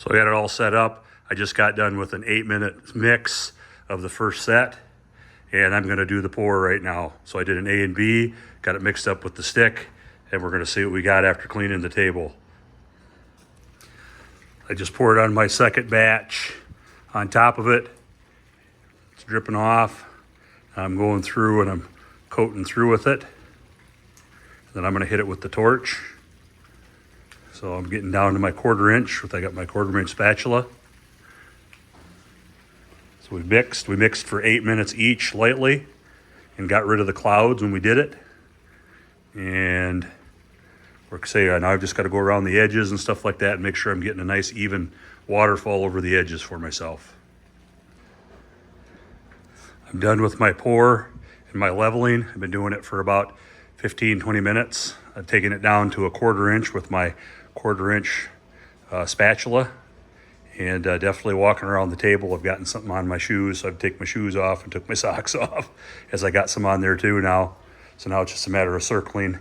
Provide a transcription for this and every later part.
So I got it all set up. I just got done with an 8-minute mix of the first set, and I'm gonna do the pour right now. So I did an A and B, got it mixed up with the stick, and we're gonna see what we got after cleaning the table. I just poured on my second batch on top of it. It's dripping off. I'm going through and I'm coating through with it. Then I'm gonna hit it with the torch. So I'm getting down to my 1/4 inch. I got my 1/4 inch spatula. So we mixed for 8 minutes each lightly and got rid of the clouds when we did it. And now I've just got to go around the edges and stuff like that and make sure I'm getting a nice even waterfall over the edges for myself. I'm done with my pour and my leveling. I've been doing it for about 15-20 minutes. I've taken it down to a 1/4 inch with my 1/4 inch spatula, and definitely walking around the table, I've gotten something on my shoes, so I've taken my shoes off and took my socks off, as I got some on there too now. So now it's just a matter of circling,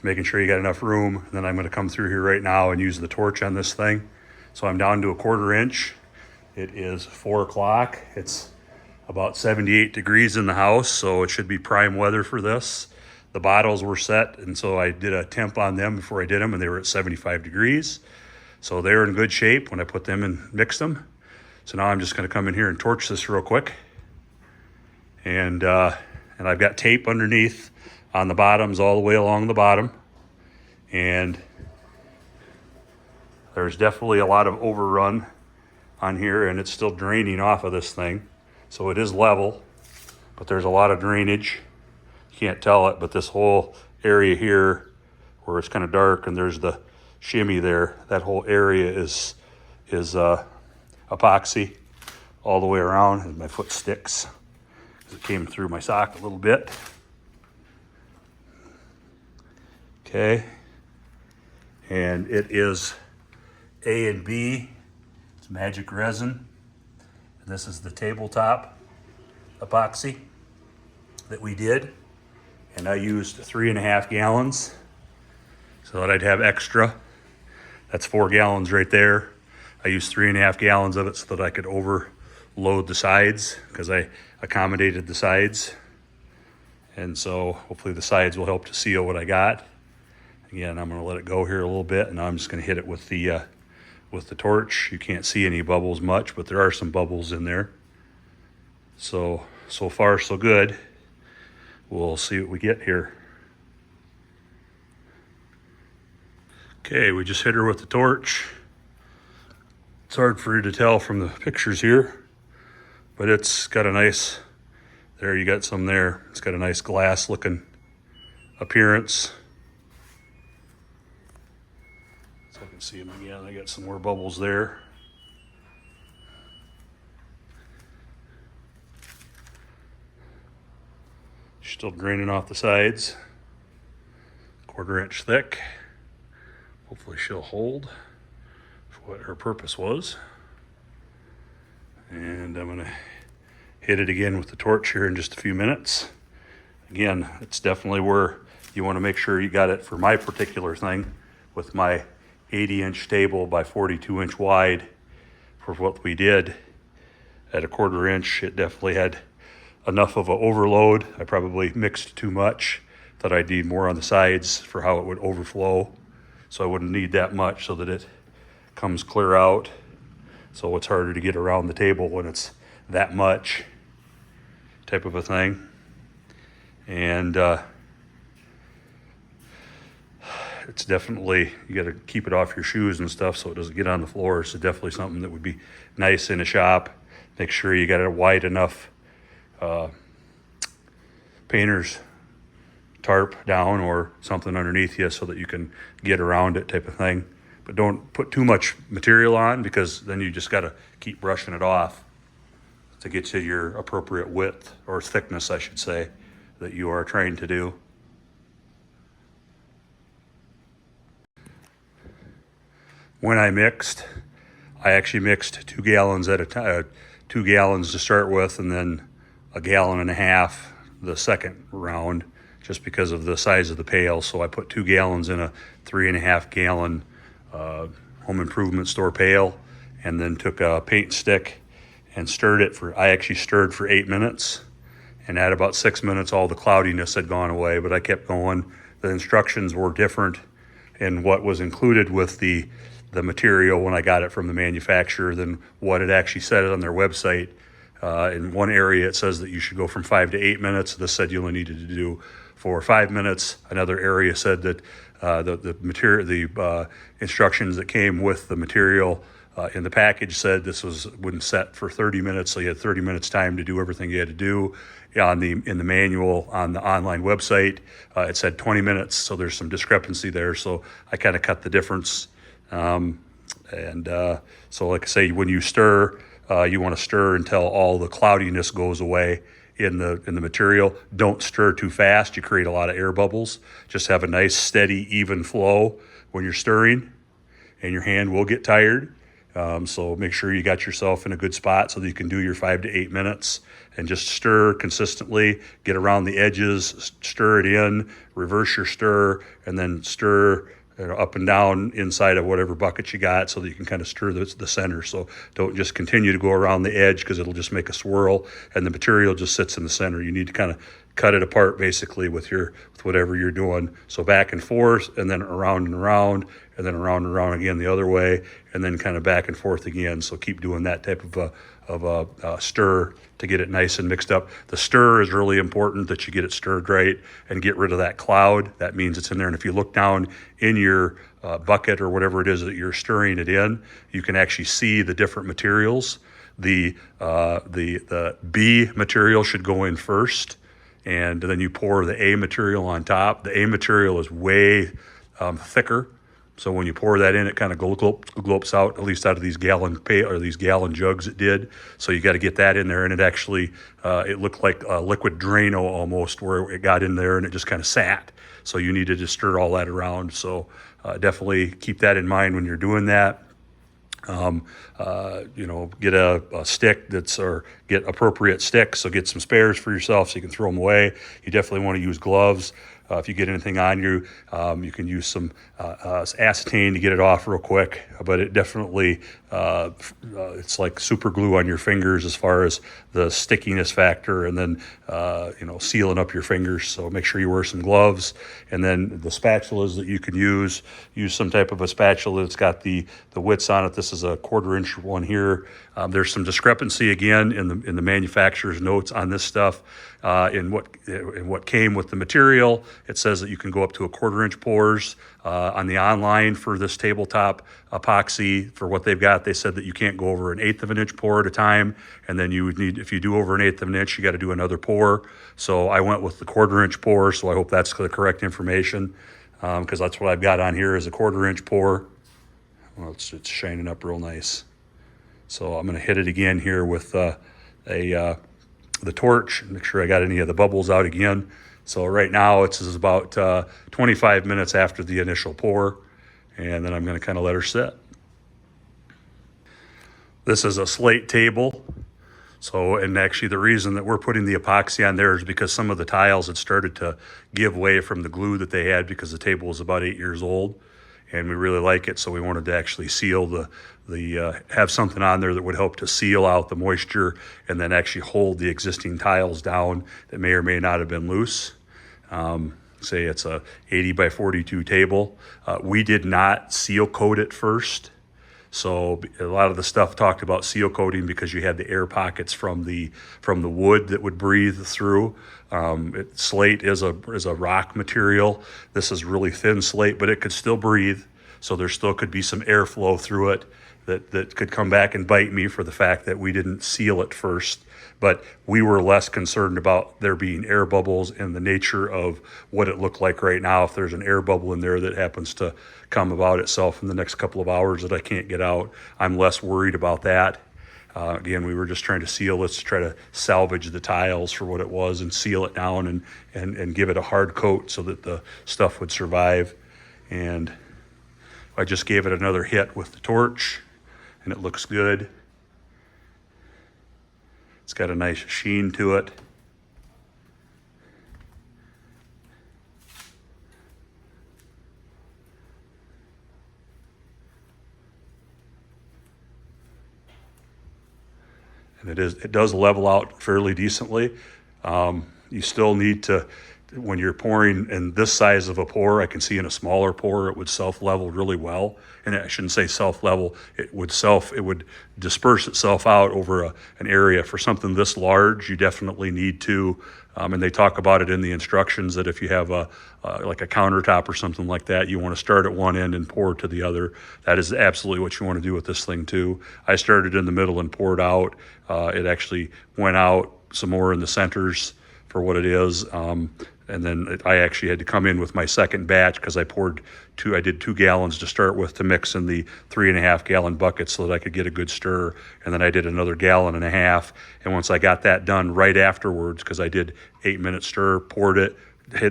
making sure you got enough room. And then I'm going to come through here right now and use the torch on this thing. So I'm down to a 1/4 inch. It is 4 o'clock. It's about 78 degrees in the house, so it should be prime weather for this. The bottles were set, and so I did a temp on them before I did them, and they were at 75 degrees. So they're in good shape when I put them and mixed them. So now I'm just going to come in here and torch this real quick. And I've got tape underneath on the bottoms all the way along the bottom. And there's definitely a lot of overrun on here, and it's still draining off of this thing. So it is level, but there's a lot of drainage. Can't tell it, but this whole area here where it's kind of dark and there's the shimmy there, that whole area is epoxy all the way around, and my foot sticks because it came through my sock a little bit. Okay, and it is A and B. It's magic resin, and this is the tabletop epoxy that we did. And I used 3.5 gallons so that I'd have extra. That's 4 gallons right there. I used 3.5 gallons of it so that I could overload the sides, because I accommodated the sides. And so hopefully the sides will help to seal what I got. Again, I'm gonna let it go here a little bit, and now I'm just gonna hit it with the torch. You can't see any bubbles much, but there are some bubbles in there. So far so good. We'll see what we get here. Okay, we just hit her with the torch. It's hard for you to tell from the pictures here, but it's got a nice, there you got some there. It's got a nice glass looking appearance. So I can see them again. I got some more bubbles there. Still draining off the sides. 1/4 inch thick. Hopefully she'll hold for what her purpose was. And I'm gonna hit it again with the torch here in just a few minutes. Again, it's definitely where you wanna make sure you got it for my particular thing with my 80-inch table by 42-inch wide. For what we did at a 1/4 inch, it definitely had enough of an overload. I probably mixed too much. Thought I'd need more on the sides for how it would overflow. So I wouldn't need that much so that it comes clear out. So it's harder to get around the table when it's that much type of a thing. And it's definitely, you got to keep it off your shoes and stuff so it doesn't get on the floor. So definitely something that would be nice in a shop. Make sure you got it wide enough painter's tarp down or something underneath you so that you can get around it type of thing. But don't put too much material on, because then you just got to keep brushing it off to get to your appropriate width, or thickness I should say, that you are trying to do. When I mixed, I actually mixed 2 gallons at a time, 2 gallons to start with, and then 1.5 gallons the second round, just because of the size of the pail. So I put 2 gallons in a 3.5 gallon home improvement store pail, and then took a paint stick and I actually stirred for 8 minutes. And at about 6 minutes, all the cloudiness had gone away, but I kept going. The instructions were different in what was included with the material when I got it from the manufacturer than what it actually said on their website. In one area, it says that you should go from 5 to 8 minutes. This said you only needed to do for 5 minutes. Another area said that the instructions that came with the material in the package said this wouldn't set for 30 minutes, so you had 30 minutes time to do everything you had to do. In the manual on the online website, it said 20 minutes, so there's some discrepancy there. So I kind of cut the difference. So like I say, when you stir, you want to stir until all the cloudiness goes away in the material. Don't stir too fast. You create a lot of air bubbles. Just have a nice, steady, even flow when you're stirring, and your hand will get tired. So make sure you got yourself in a good spot so that you can do your 5 to 8 minutes and just stir consistently, get around the edges, stir it in, reverse your stir, and then stir up and down inside of whatever bucket you got so that you can kind of stir the center. So don't just continue to go around the edge because it'll just make a swirl and the material just sits in the center. You need to kind of cut it apart basically with whatever you're doing. So back and forth, and then around and around, and then around and around again the other way, and then kind of back and forth again. So keep doing that type of a stir to get it nice and mixed up. The stir is really important, that you get it stirred right and get rid of that cloud. That means it's in there. And if you look down in your bucket or whatever it is that you're stirring it in, you can actually see the different materials. The B material should go in first, and then you pour the A material on top. The A material is way thicker, so when you pour that in, it kind of glopes out, at least out of these gallon jugs it did. So you got to get that in there, and it actually it looked like a liquid Drano almost, where it got in there and it just kind of sat. So you need to just stir all that around. So definitely keep that in mind when you're doing that. Get a stick or get appropriate sticks. So get some spares for yourself so you can throw them away. You definitely want to use gloves. If you get anything on you, you can use some acetane to get it off real quick. But it definitely, it's like super glue on your fingers as far as the stickiness factor, and then, sealing up your fingers. So make sure you wear some gloves. And then the spatulas that you can use some type of a spatula that's got the widths on it. This is a 1/4 inch one here. There's some discrepancy again in the manufacturer's notes on this stuff. In what came with the material, it says that you can go up to 1/4 inch pours. On the online for this tabletop epoxy, for what they've got, they said that you can't go over 1/8 of an inch pour at a time, and then you would need, if you do over 1/8 of an inch, you got to do another pour. So I went with the 1/4 inch pour, so I hope that's the correct information, because that's what I've got on here is a 1/4 inch pour. Well, it's shining up real nice. So I'm going to hit it again here with the torch, make sure I got any of the bubbles out again. So right now it's about 25 minutes after the initial pour, and then I'm going to kind of let her sit. This is a slate table. So, and actually the reason that we're putting the epoxy on there is because some of the tiles had started to give way from the glue that they had, because the table was about 8 years old and we really like it. So we wanted to actually seal have something on there that would help to seal out the moisture and then actually hold the existing tiles down that may or may not have been loose. Say it's a 80 by 42 table. We did not seal coat it first. So a lot of the stuff talked about seal coating because you had the air pockets from the wood that would breathe through. Slate is a rock material. This is really thin slate, but it could still breathe. So there still could be some airflow through it that could come back and bite me for the fact that we didn't seal it first. But we were less concerned about there being air bubbles and the nature of what it looked like right now. If there's an air bubble in there that happens to come about itself in the next couple of hours that I can't get out, I'm less worried about that. Again, we were just trying to seal. Let's try to salvage the tiles for what it was and seal it down and give it a hard coat so that the stuff would survive. And I just gave it another hit with the torch, and it looks good. It's got a nice sheen to it. and it does level out fairly decently. You still need to, when you're pouring in this size of a pour, I can see in a smaller pour it would self-level really well. And I shouldn't say self-level, it would disperse itself out over an area. For something this large, you definitely need to, and they talk about it in the instructions, that if you have like a countertop or something like that, you want to start at one end and pour to the other. That is absolutely what you want to do with this thing too. I started in the middle and poured out. It actually went out some more in the centers for what it is. And then I actually had to come in with my second batch because I did 2 gallons to start with to mix in the 3.5 gallon buckets so that I could get a good stir. And then I did another 1.5 gallons. And once I got that done right afterwards, because I did 8-minute stir, poured it,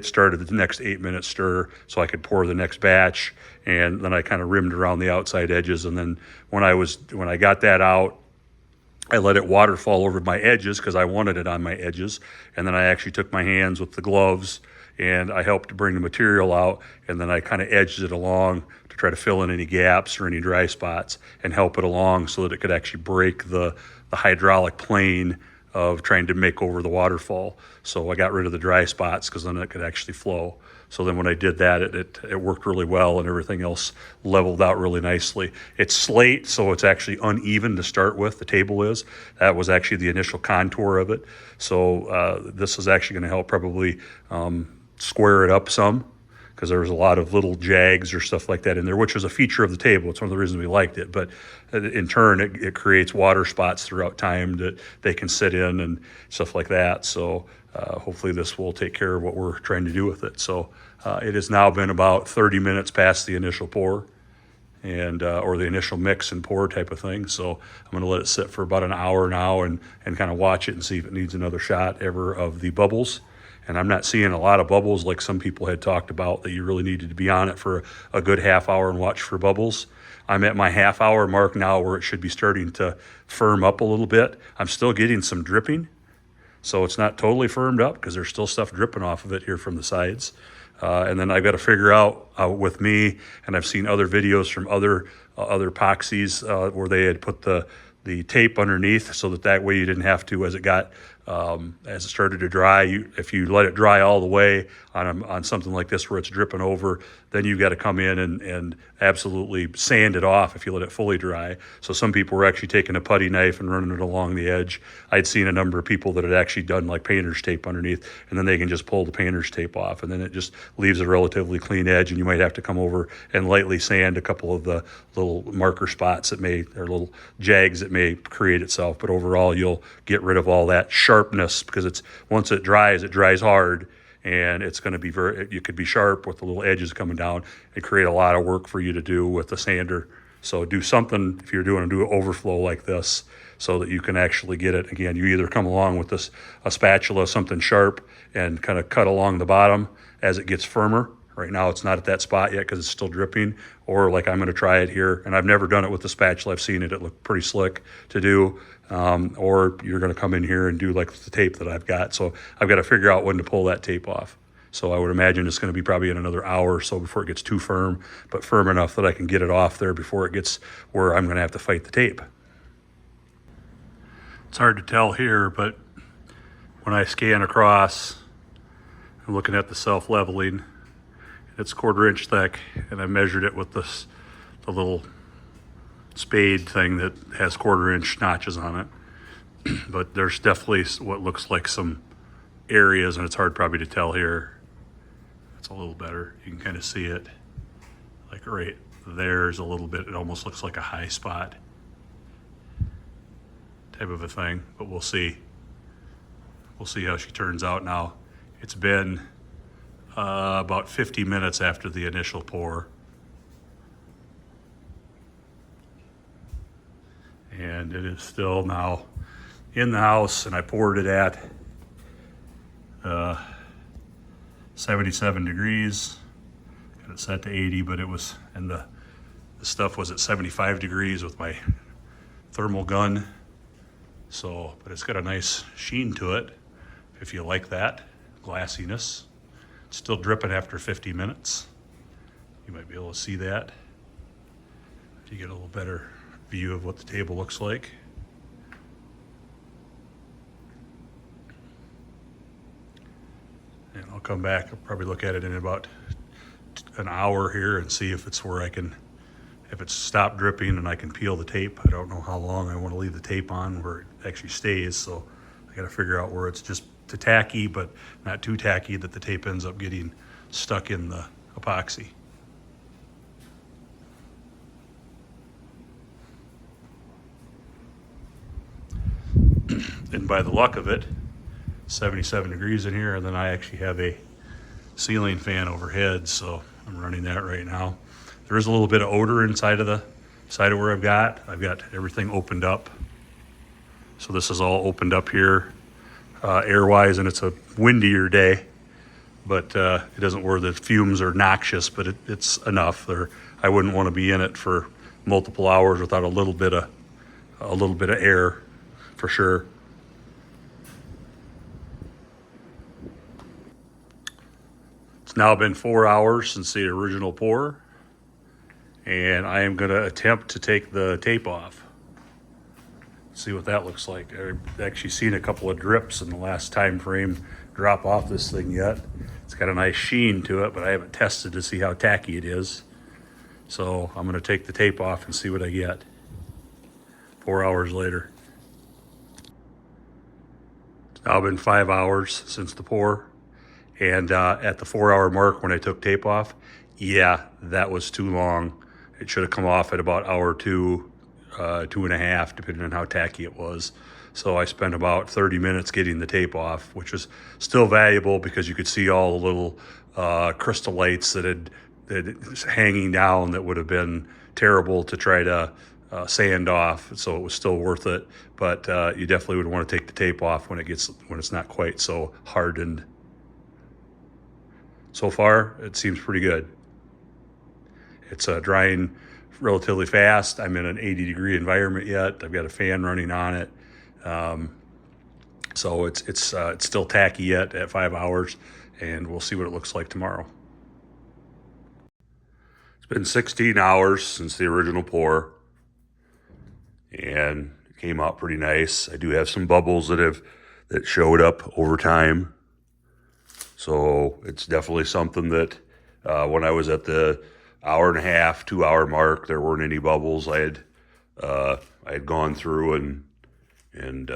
started the next 8-minute stir so I could pour the next batch. And then I kind of rimmed around the outside edges. And then when I got that out, I let it waterfall over my edges because I wanted it on my edges. And then I actually took my hands with the gloves and I helped to bring the material out. And then I kind of edged it along to try to fill in any gaps or any dry spots and help it along so that it could actually break the hydraulic plane of trying to make over the waterfall. So I got rid of the dry spots because then it could actually flow. So then when I did that, it worked really well and everything else leveled out really nicely. It's slate, so it's actually uneven to start with, the table is. That was actually the initial contour of it. So this is actually gonna help probably square it up some, because there was a lot of little jags or stuff like that in there, which was a feature of the table. It's one of the reasons we liked it. But in turn, it creates water spots throughout time that they can sit in and stuff like that. So hopefully this will take care of what we're trying to do with it. So it has now been about 30 minutes past the initial pour and or the initial mix and pour type of thing. So I'm going to let it sit for about an hour now and kind of watch it and see if it needs another shot ever of the bubbles. And I'm not seeing a lot of bubbles like some people had talked about, that you really needed to be on it for a good half hour and watch for bubbles. I'm at my half hour mark now where it should be starting to firm up a little bit. I'm still getting some dripping, so it's not totally firmed up because there's still stuff dripping off of it here from the sides. And then I've got to figure out with me, and I've seen other videos from other epoxies where they had put the tape underneath so that way you didn't have to, as it started to dry, if you let it dry all the way on something like this where it's dripping over, then you've got to come in and absolutely sand it off if you let it fully dry. So some people were actually taking a putty knife and running it along the edge. I'd seen a number of people that had actually done like painter's tape underneath, and then they can just pull the painter's tape off, and then it just leaves a relatively clean edge, and you might have to come over and lightly sand a couple of the little marker spots or little jags that may create itself. But overall, you'll get rid of all that sharpness, because once it dries hard, and it's going to be you could be sharp with the little edges coming down and create a lot of work for you to do with the sander. So do something, if you're doing an overflow like this, so that you can actually get it. Again, you either come along with a spatula, something sharp, and kind of cut along the bottom as it gets firmer. Right now it's not at that spot yet because it's still dripping, or like I'm going to try it here, and I've never done it with the spatula. I've seen it looked pretty slick to do. Or you're going to come in here and do like the tape that I've got. So I've got to figure out when to pull that tape off. So I would imagine it's going to be probably in another hour or so before it gets too firm, but firm enough that I can get it off there before it gets where I'm going to have to fight the tape. It's hard to tell here, but when I scan across, I'm looking at the self-leveling. It's 1/4 inch thick, and I measured it with the little spade thing that has 1/4 inch notches on it. But there's definitely what looks like some areas, and it's hard probably to tell here. It's a little better. You can kind of see it. Like right there's a little bit, it almost looks like a high spot type of a thing, but we'll see. We'll see how she turns out now. It's been about 50 minutes after the initial pour. And it is still now in the house, and I poured it at 77 degrees. Got it set to 80, but it was, and the stuff was at 75 degrees with my thermal gun. So, but it's got a nice sheen to it, if you like that glassiness. It's still dripping after 50 minutes. You might be able to see that if you get a little better view of what the table looks like. come back, I'll probably look at it in about an hour here and see if it's where if it's stopped dripping and I can peel the tape. I don't know how long I want to leave the tape on where it actually stays, so I got to figure out where it's just too tacky, but not too tacky that the tape ends up getting stuck in the epoxy. And by the luck of it, 77 degrees in here, and then I actually have a ceiling fan overhead, so I'm running that right now. There is a little bit of odor inside of the side of where I've got everything opened up. So this is all opened up here air-wise, and it's a windier day, but it doesn't where the fumes are noxious, but it's enough. I wouldn't want to be in it for multiple hours without a little bit of air, for sure. It's now been 4 hours since the original pour, and I am going to attempt to take the tape off. See what that looks like. I've actually seen a couple of drips in the last time frame drop off this thing yet. It's got a nice sheen to it, but I haven't tested to see how tacky it is. So I'm going to take the tape off and see what I get 4 hours later. It's now been 5 hours since the pour, and at the 4 hour mark when I took tape off, yeah, that was too long. It should have come off at about hour 2, 2.5, depending on how tacky it was. So I spent about 30 minutes getting the tape off, which was still valuable because you could see all the little crystallites that hanging down that would have been terrible to try to sand off. So it was still worth it. But you definitely would want to take the tape off when it's not quite so hardened. So far, it seems pretty good. It's drying relatively fast. I'm in an 80-degree environment yet. I've got a fan running on it. So it's still tacky yet at 5 hours, and we'll see what it looks like tomorrow. It's been 16 hours since the original pour, and it came out pretty nice. I do have some bubbles that showed up over time. So it's definitely something that when I was at the 1.5 to 2 hour mark, there weren't any bubbles. I had gone through and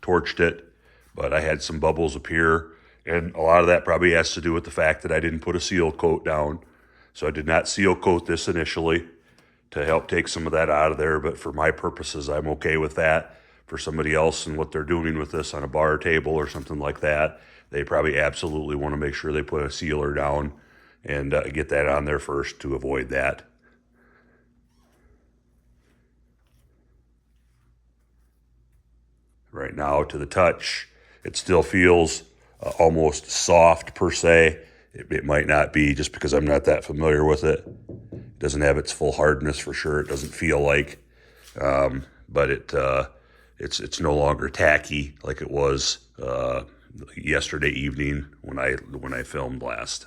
torched it, but I had some bubbles appear, and a lot of that probably has to do with the fact that I didn't put a seal coat down. So I did not seal coat this initially to help take some of that out of there, but for my purposes, I'm okay with that. For somebody else and what they're doing with this on a bar table or something like that, they probably absolutely want to make sure they put a sealer down and get that on there first to avoid that. Right now, to the touch, it still feels almost soft per se. It might not be just because I'm not that familiar with it. It doesn't have its full hardness for sure. It doesn't feel like, but it's no longer tacky like it was yesterday evening when I filmed last.